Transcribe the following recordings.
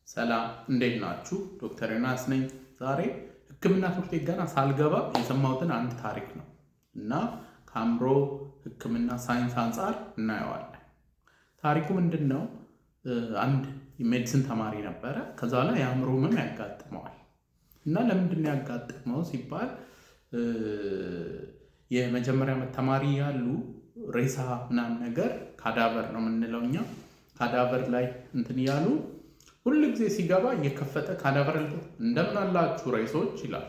ሰላም እንዴት ናችሁ? ዶክተር ዮናስ ነኝ። ዛሬ ህክምና ትምህርት ቤት ገና ሳልገባ የሰማሁትን አንድ ታሪክ ነው እና ከአእምሮ ህክምና ሳይንስ አንጻር እናየዋለን። ታሪኩ ምንድን ነው? አንድ ሜዲሲን ተማሪ ነበረ። ከዛ ላይ የአእምሮ ህመም ያጋጥመዋል እና ለምንድን ነው ያጋጥመው ሲባል የመጀመሪያ ዓመት ተማሪ ያሉ ሬሳ ምናምን ነገር ካዳቨር ነው የምንለው እኛ ካዳቨር ላይ እንትን እያሉ ሁሉ ጊዜ ሲገባ እየከፈተ ካዳቨር እንደምን አላችሁ ሬሶች ይላል።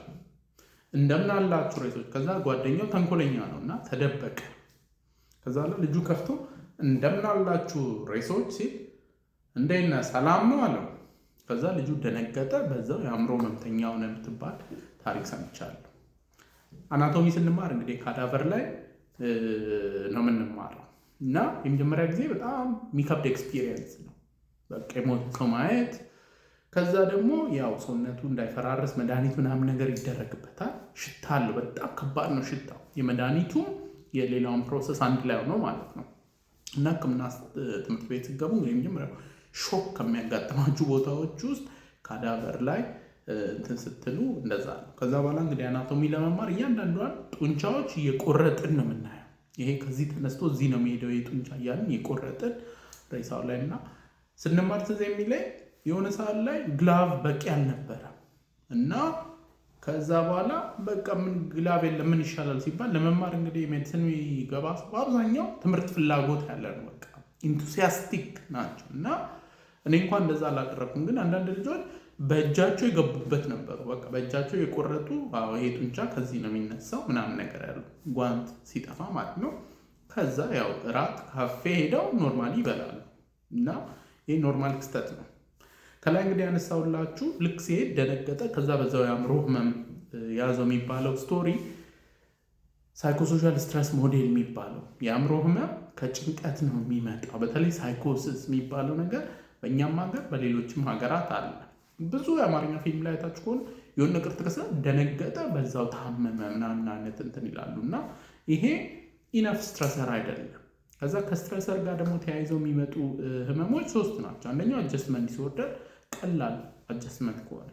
እንደምን አላችሁ ሬሶች። ከዛ ጓደኛው ተንኮለኛ ነው እና ተደበቀ። ከዛ ልጁ ከፍቶ እንደምን አላችሁ ሬሶች ሲል እንዴት ነህ ሰላም ነው አለው። ከዛ ልጁ ደነገጠ። በዛው የአእምሮ ህመምተኛ ሆነ የምትባል ታሪክ ሰምቻለሁ። አናቶሚ ስንማር እንግዲህ ካዳቨር ላይ ነው የምንማረው እና የመጀመሪያ ጊዜ በጣም የሚከብድ ኤክስፒሪየንስ ነው። በቃ የሞተ ሰው ማየት። ከዛ ደግሞ ያው ሰውነቱ እንዳይፈራረስ መድኃኒት ምናምን ነገር ይደረግበታል። ሽታ አለው፣ በጣም ከባድ ነው ሽታው። የመድኃኒቱም የሌላውን ፕሮሰስ አንድ ላይ ሆኖ ማለት ነው። እና ህክምና ትምህርት ቤት ሲገቡ እንግዲህ መጀመሪያው ሾክ ከሚያጋጥማችሁ ቦታዎች ውስጥ ካዳቨር ላይ እንትን ስትሉ እንደዛ ነው። ከዛ በኋላ እንግዲህ አናቶሚ ለመማር እያንዳንዷን ጡንቻዎች እየቆረጥን ነው የምናየው። ይሄ ከዚህ ተነስቶ እዚህ ነው የሚሄደው ይሄ ጡንቻ እያልን እየቆረጥን ሬሳው ላይ እና ስንማር ትዝ የሚለኝ የሆነ ሰዓት ላይ ግላቭ በቂ አልነበረም እና ከዛ በኋላ በቃ ምን ግላቭ የለም ምን ይሻላል ሲባል ለመማር እንግዲህ ሜዲሲን የሚገባ ሰው አብዛኛው ትምህርት ፍላጎት ያለ ነው፣ በቃ ኢንቱሲያስቲክ ናቸው። እና እኔ እንኳን እንደዛ አላደረኩም፣ ግን አንዳንድ ልጆች በእጃቸው የገቡበት ነበሩ። በቃ በእጃቸው የቆረጡ ይሄ ጡንቻ ከዚህ ነው የሚነሳው ምናምን ነገር ያሉ ጓንት ሲጠፋ ማለት ነው። ከዛ ያው እራት ካፌ ሄደው ኖርማሊ ይበላሉ እና ይህ ኖርማል ክስተት ነው። ከላይ እንግዲህ ያነሳውላችሁ ልክ ሲሄድ ደነገጠ። ከዛ በዛው የአእምሮ ህመም ያዘው የሚባለው ስቶሪ ሳይኮሶሻል ስትረስ ሞዴል የሚባለው የአእምሮ ህመም ከጭንቀት ነው የሚመጣው። በተለይ ሳይኮሲስ የሚባለው ነገር በእኛም ሀገር በሌሎችም ሀገራት አለ። ብዙ የአማርኛ ፊልም ላይ ታችሁ ከሆነ የሆነ ነገር ተከሰተ፣ ደነገጠ፣ በዛው ታመመ ምናምን አይነት እንትን ይላሉ እና ይሄ ኢነፍ ስትረሰር አይደለም። ከዛ ከስትረሰር ጋር ደግሞ ተያይዘው የሚመጡ ህመሞች ሶስት ናቸው። አንደኛው አጀስትመንት ዲስኦርደር ቀላል አጀስትመንት ከሆነ፣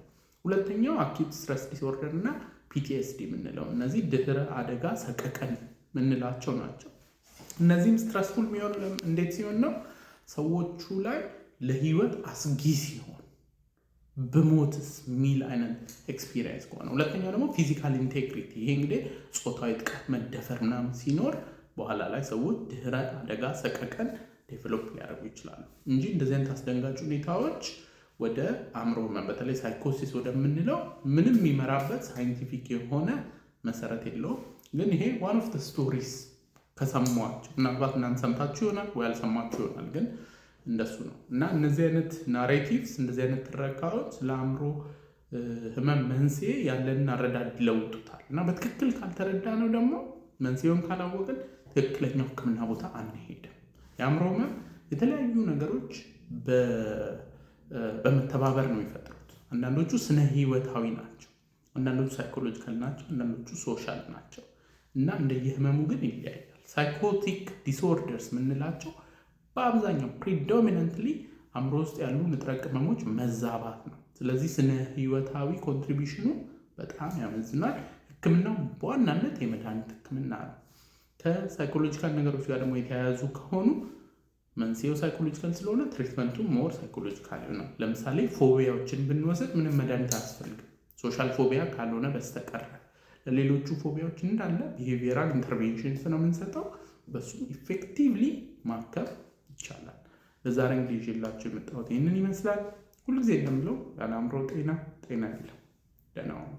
ሁለተኛው አኪዩት ስትረስ ዲስኦርደር እና ፒቲኤስዲ የምንለው እነዚህ ድህረ አደጋ ሰቀቀን የምንላቸው ናቸው። እነዚህም ስትረስፉል የሚሆኑ እንዴት ሲሆን ነው? ሰዎቹ ላይ ለህይወት አስጊ ሲሆን ብሞትስ የሚል አይነት ኤክስፒሪየንስ ከሆነ፣ ሁለተኛው ደግሞ ፊዚካል ኢንቴግሪቲ ይሄ እንግዲህ ጾታዊ ጥቃት መደፈር ምናምን ሲኖር በኋላ ላይ ሰዎች ድህረ አደጋ ሰቀቀን ዴቨሎፕ ሊያደርጉ ይችላሉ እንጂ እንደዚህ አይነት አስደንጋጭ ሁኔታዎች ወደ አእምሮ ህመም በተለይ ሳይኮሲስ ወደምንለው ምንም የሚመራበት ሳይንቲፊክ የሆነ መሰረት የለውም። ግን ይሄ ዋን ኦፍ ስቶሪስ ከሰሟቸው ምናልባት እናንተ ሰምታችሁ ይሆናል ወይ ያልሰማችሁ ይሆናል፣ ግን እንደሱ ነው እና እነዚህ አይነት ናሬቲቭስ እንደዚህ አይነት ትረካዎች ለአእምሮ ህመም መንስኤ ያለንን አረዳድ ይለውጡታል እና በትክክል ካልተረዳ ነው ደግሞ መንስኤውን ካላወቅን ትክክለኛው ህክምና ቦታ አንሄድም። የአእምሮ ህመም የተለያዩ ነገሮች በመተባበር ነው የሚፈጥሩት። አንዳንዶቹ ስነ ህይወታዊ ናቸው፣ አንዳንዶቹ ሳይኮሎጂካል ናቸው፣ አንዳንዶቹ ሶሻል ናቸው እና እንደየህመሙ ግን ይለያያል። ሳይኮቲክ ዲስኦርደርስ የምንላቸው በአብዛኛው ፕሪዶሚናንትሊ አእምሮ ውስጥ ያሉ ንጥረ ቅመሞች መዛባት ነው። ስለዚህ ስነ ህይወታዊ ኮንትሪቢሽኑ በጣም ያመዝናል። ህክምናው በዋናነት የመድኃኒት ህክምና ነው። ከሳይኮሎጂካል ነገሮች ጋር ደግሞ የተያያዙ ከሆኑ መንስኤው ሳይኮሎጂካል ስለሆነ ትሪትመንቱ ሞር ሳይኮሎጂካል ነው። ለምሳሌ ፎቢያዎችን ብንወስድ ምንም መድኃኒት አያስፈልግም ሶሻል ፎቢያ ካልሆነ በስተቀር። ለሌሎቹ ፎቢያዎች እንዳለ ቢሄቪየራል ኢንተርቬንሽንስ ነው የምንሰጠው። በሱም ኢፌክቲቭሊ ማከም ይቻላል። ለዛሬ እንግዲህ ይዤላችሁ የመጣሁት ይህንን ይመስላል። ሁልጊዜ እንደምለው ያለ አእምሮ ጤና የለም። ደህና ሁኑ።